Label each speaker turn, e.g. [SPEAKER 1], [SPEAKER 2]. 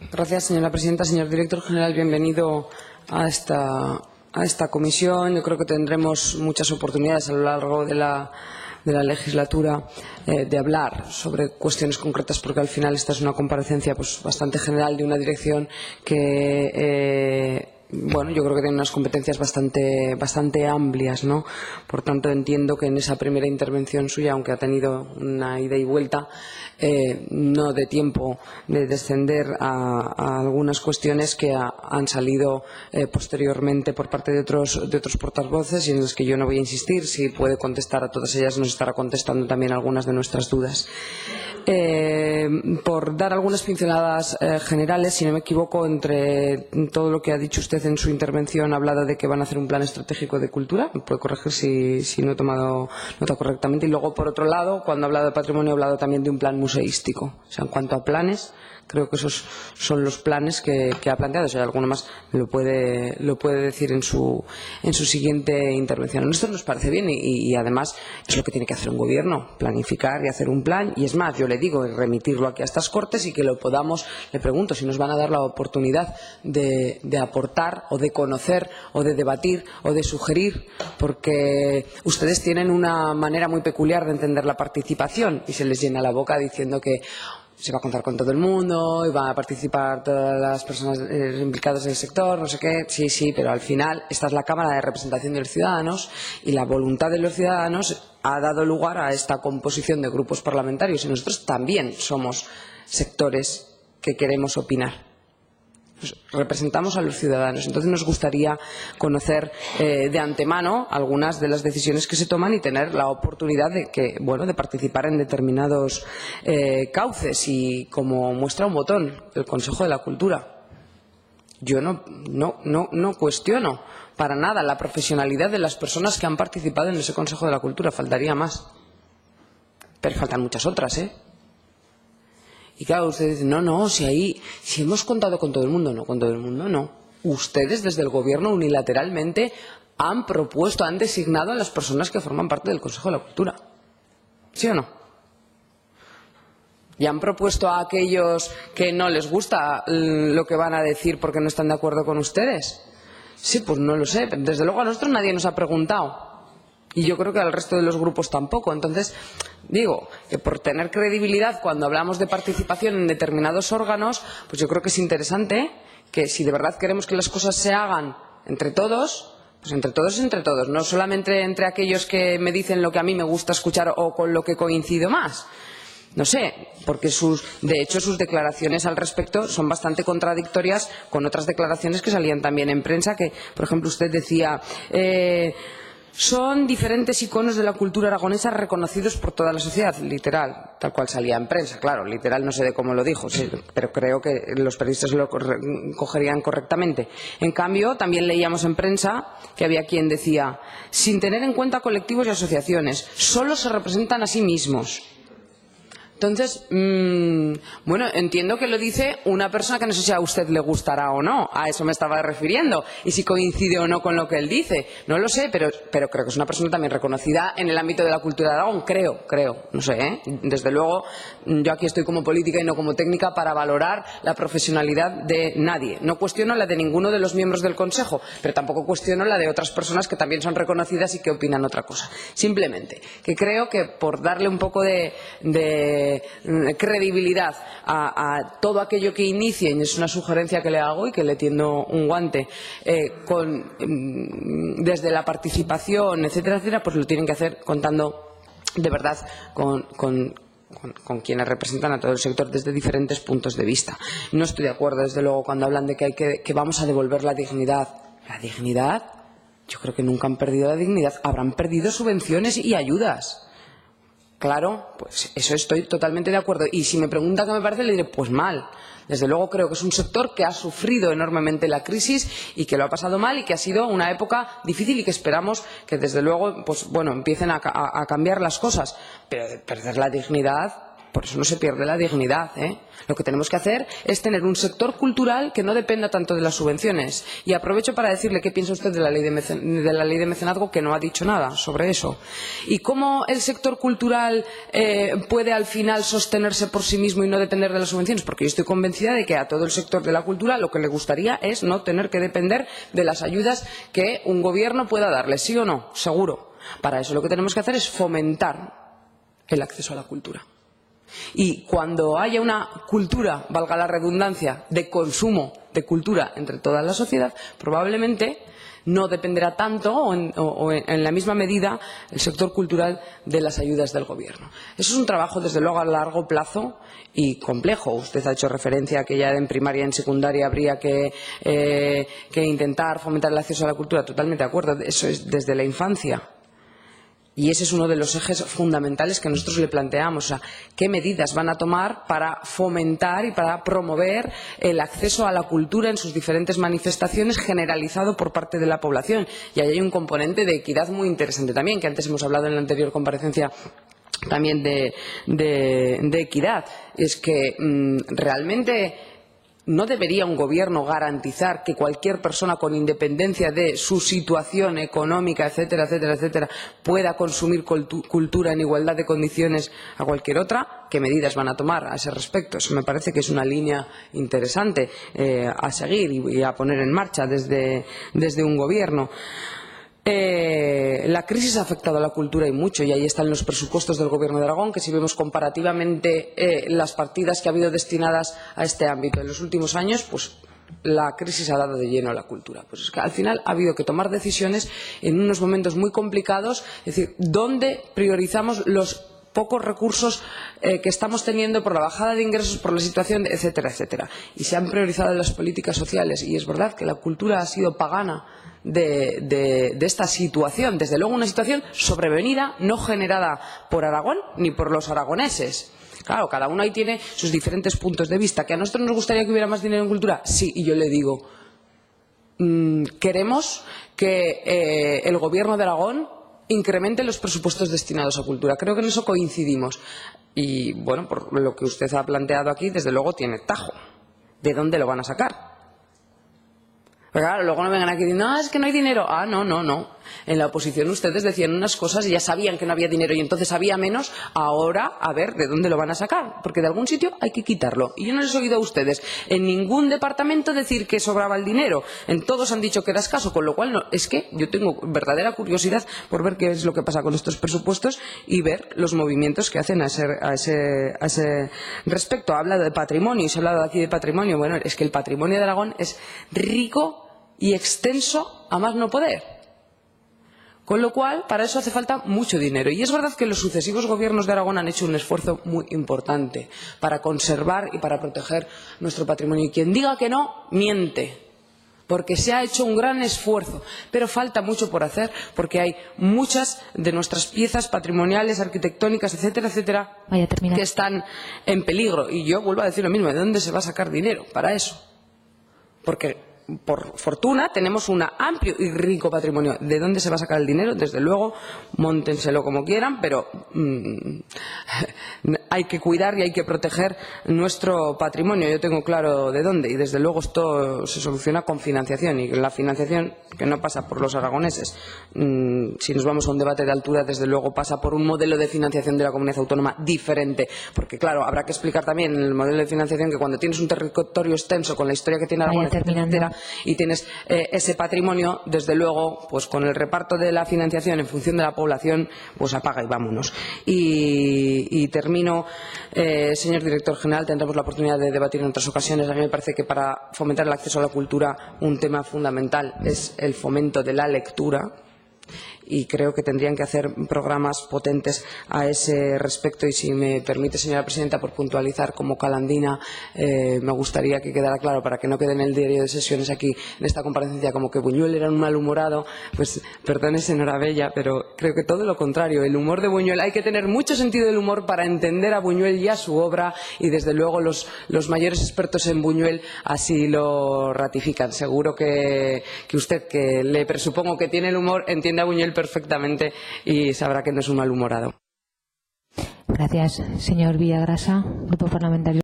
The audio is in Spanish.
[SPEAKER 1] Gracias, señora presidenta. Señor director general, bienvenido a esta comisión. Yo creo que tendremos muchas oportunidades a lo largo de la legislatura de hablar sobre cuestiones concretas, porque al final esta es una comparecencia bastante general de una dirección que bueno, yo creo que tiene unas competencias bastante amplias, ¿no? Por tanto, entiendo que en esa primera intervención suya, aunque ha tenido una ida y vuelta, no dé tiempo de descender a algunas cuestiones que han salido posteriormente por parte de otros portavoces y en las que yo no voy a insistir. Si puede contestar a todas ellas, nos estará contestando también algunas de nuestras dudas. Por dar algunas pinceladas generales, si no me equivoco, entre todo lo que ha dicho usted en su intervención, ha hablado de que van a hacer un plan estratégico de cultura. Me puede corregir si no he tomado nota correctamente. Y luego, por otro lado, cuando ha hablado de patrimonio, ha hablado también de un plan museístico. O sea, en cuanto a planes, creo que esos son los planes que ha planteado. Si hay alguno más, lo puede decir en su siguiente intervención. A nosotros nos parece bien y además es lo que tiene que hacer un gobierno, planificar y hacer un plan. Y es más, yo le digo, remitirlo aquí a estas Cortes y que lo podamos, le pregunto si nos van a dar la oportunidad de aportar o de conocer o de debatir o de sugerir, porque ustedes tienen una manera muy peculiar de entender la participación y se les llena la boca diciendo que se va a contar con todo el mundo y van a participar todas las personas implicadas en el sector, no sé qué. Sí, pero al final esta es la Cámara de Representación de los Ciudadanos y la voluntad de los ciudadanos ha dado lugar a esta composición de grupos parlamentarios y nosotros también somos sectores que queremos opinar. Representamos a los ciudadanos. Entonces nos gustaría conocer de antemano algunas de las decisiones que se toman y tener la oportunidad de participar en determinados cauces. Y como muestra un botón, el Consejo de la Cultura. Yo no cuestiono para nada la profesionalidad de las personas que han participado en ese Consejo de la Cultura. Faltaría más. Pero faltan muchas otras, Y claro, ustedes dicen, si hemos contado con todo el mundo. No, con todo el mundo no. Ustedes desde el Gobierno unilateralmente han propuesto, han designado a las personas que forman parte del Consejo de la Cultura. ¿Sí o no? Y han propuesto a aquellos que no les gusta lo que van a decir porque no están de acuerdo con ustedes. Sí, pues no lo sé. Desde luego a nosotros nadie nos ha preguntado. Y yo creo que al resto de los grupos tampoco. Entonces, digo que por tener credibilidad cuando hablamos de participación en determinados órganos, pues yo creo que es interesante que si de verdad queremos que las cosas se hagan entre todos, pues entre todos es entre todos, no solamente entre aquellos que me dicen lo que a mí me gusta escuchar o con lo que coincido más. No sé, porque de hecho sus declaraciones al respecto son bastante contradictorias con otras declaraciones que salían también en prensa, que, por ejemplo, usted decía son diferentes iconos de la cultura aragonesa reconocidos por toda la sociedad, literal, tal cual salía en prensa. Claro, literal no sé de cómo lo dijo, sí, pero creo que los periodistas lo cogerían correctamente. En cambio, también leíamos en prensa que había quien decía, sin tener en cuenta colectivos y asociaciones, solo se representan a sí mismos. Entonces, bueno, entiendo que lo dice una persona que no sé si a usted le gustará o no. A eso me estaba refiriendo. Y si coincide o no con lo que él dice. No lo sé, pero creo que es una persona también reconocida en el ámbito de la cultura de Aragón. Creo. No sé, Desde luego, yo aquí estoy como política y no como técnica para valorar la profesionalidad de nadie. No cuestiono la de ninguno de los miembros del Consejo, pero tampoco cuestiono la de otras personas que también son reconocidas y que opinan otra cosa. Simplemente, que creo que por darle un poco de credibilidad a todo aquello que inicien, es una sugerencia que le hago y que le tiendo un guante, desde la participación, etcétera, pues lo tienen que hacer contando de verdad con quienes representan a todo el sector desde diferentes puntos de vista. No estoy de acuerdo, desde luego, cuando hablan de que vamos a devolver la dignidad. ¿La dignidad? Yo creo que nunca han perdido la dignidad. Habrán perdido subvenciones y ayudas. Claro, pues eso estoy totalmente de acuerdo. Y si me pregunta qué me parece, le diré, pues mal. Desde luego creo que es un sector que ha sufrido enormemente la crisis y que lo ha pasado mal y que ha sido una época difícil y que esperamos que desde luego, pues bueno, empiecen a cambiar las cosas. Pero de perder la dignidad, por eso no se pierde la dignidad, ¿eh? Lo que tenemos que hacer es tener un sector cultural que no dependa tanto de las subvenciones. Y aprovecho para decirle qué piensa usted de la ley de mecenazgo, que no ha dicho nada sobre eso. Y cómo el sector cultural puede al final sostenerse por sí mismo y no depender de las subvenciones. Porque yo estoy convencida de que a todo el sector de la cultura lo que le gustaría es no tener que depender de las ayudas que un gobierno pueda darle. ¿Sí o no? Seguro. Para eso lo que tenemos que hacer es fomentar el acceso a la cultura. Y cuando haya una cultura, valga la redundancia, de consumo de cultura entre toda la sociedad, probablemente no dependerá tanto o en la misma medida el sector cultural de las ayudas del gobierno. Eso es un trabajo, desde luego, a largo plazo y complejo. Usted ha hecho referencia a que ya en primaria y en secundaria habría que intentar fomentar el acceso a la cultura. Totalmente de acuerdo. Eso es desde la infancia. Y ese es uno de los ejes fundamentales que nosotros le planteamos. O sea, ¿qué medidas van a tomar para fomentar y para promover el acceso a la cultura en sus diferentes manifestaciones generalizado por parte de la población? Y ahí hay un componente de equidad muy interesante también, que antes hemos hablado en la anterior comparecencia también de equidad. Es que realmente ¿no debería un gobierno garantizar que cualquier persona, con independencia de su situación económica, etcétera, etcétera, etcétera, pueda consumir cultura en igualdad de condiciones a cualquier otra? ¿Qué medidas van a tomar a ese respecto? Eso me parece que es una línea interesante a seguir y a poner en marcha desde un gobierno. La crisis ha afectado a la cultura y mucho, y ahí están los presupuestos del Gobierno de Aragón, que si vemos comparativamente las partidas que ha habido destinadas a este ámbito en los últimos años, pues la crisis ha dado de lleno a la cultura. Pues es que al final ha habido que tomar decisiones en unos momentos muy complicados, es decir, ¿dónde priorizamos los pocos recursos que estamos teniendo por la bajada de ingresos, por la situación, etcétera, etcétera? Y se han priorizado las políticas sociales, y es verdad que la cultura ha sido pagana de esta situación, desde luego una situación sobrevenida, no generada por Aragón ni por los aragoneses. Claro, cada uno ahí tiene sus diferentes puntos de vista. ¿Que a nosotros nos gustaría que hubiera más dinero en cultura? Sí, y yo le digo, queremos que el Gobierno de Aragón incremente los presupuestos destinados a cultura. Creo que en eso coincidimos. Y, bueno, por lo que usted ha planteado aquí, desde luego tiene tajo. ¿De dónde lo van a sacar? Pero claro, luego no vengan aquí diciendo, no, es que no hay dinero. Ah, no, no, no. En la oposición ustedes decían unas cosas y ya sabían que no había dinero y entonces había menos. Ahora, a ver, ¿de dónde lo van a sacar? Porque de algún sitio hay que quitarlo. Y yo no les he oído a ustedes en ningún departamento decir que sobraba el dinero. En todos han dicho que era escaso, con lo cual no, es que yo tengo verdadera curiosidad por ver qué es lo que pasa con estos presupuestos y ver los movimientos que hacen a ese respecto. Ha hablado de patrimonio y se ha hablado aquí de patrimonio. Bueno, es que el patrimonio de Aragón es rico y extenso a más no poder. Con lo cual, para eso hace falta mucho dinero. Y es verdad que los sucesivos gobiernos de Aragón han hecho un esfuerzo muy importante para conservar y para proteger nuestro patrimonio. Y quien diga que no, miente. Porque se ha hecho un gran esfuerzo, pero falta mucho por hacer, porque hay muchas de nuestras piezas patrimoniales, arquitectónicas, etcétera, etcétera, que están en peligro. Y yo vuelvo a decir lo mismo, ¿de dónde se va a sacar dinero para eso? Porque por fortuna tenemos un amplio y rico patrimonio. ¿De dónde se va a sacar el dinero? Desde luego, móntenselo como quieran, pero hay que cuidar y hay que proteger nuestro patrimonio. Yo tengo claro de dónde, y desde luego esto se soluciona con financiación, y la financiación que no pasa por los aragoneses. Si nos vamos a un debate de altura, desde luego pasa por un modelo de financiación de la comunidad autónoma diferente, porque claro, habrá que explicar también en el modelo de financiación que cuando tienes un territorio extenso con la historia que tiene Aragón, etcétera, y tienes ese patrimonio, desde luego, pues con el reparto de la financiación en función de la población, pues apaga y vámonos. Y termino, señor director general, tendremos la oportunidad de debatir en otras ocasiones. A mí me parece que para fomentar el acceso a la cultura un tema fundamental es el fomento de la lectura. Y creo que tendrían que hacer programas potentes a ese respecto. Y si me permite, señora presidenta, por puntualizar como calandina, me gustaría que quedara claro, para que no quede en el diario de sesiones aquí, en esta comparecencia, como que Buñuel era un malhumorado. Pues perdone, señora Bella, pero creo que todo lo contrario. El humor de Buñuel, hay que tener mucho sentido del humor para entender a Buñuel y a su obra, y desde luego los mayores expertos en Buñuel así lo ratifican. Seguro que usted, que le presupongo que tiene el humor, entiende a Buñuel perfectamente y sabrá que no es un malhumorado.
[SPEAKER 2] Gracias, señor Villagrasa. Grupo Parlamentario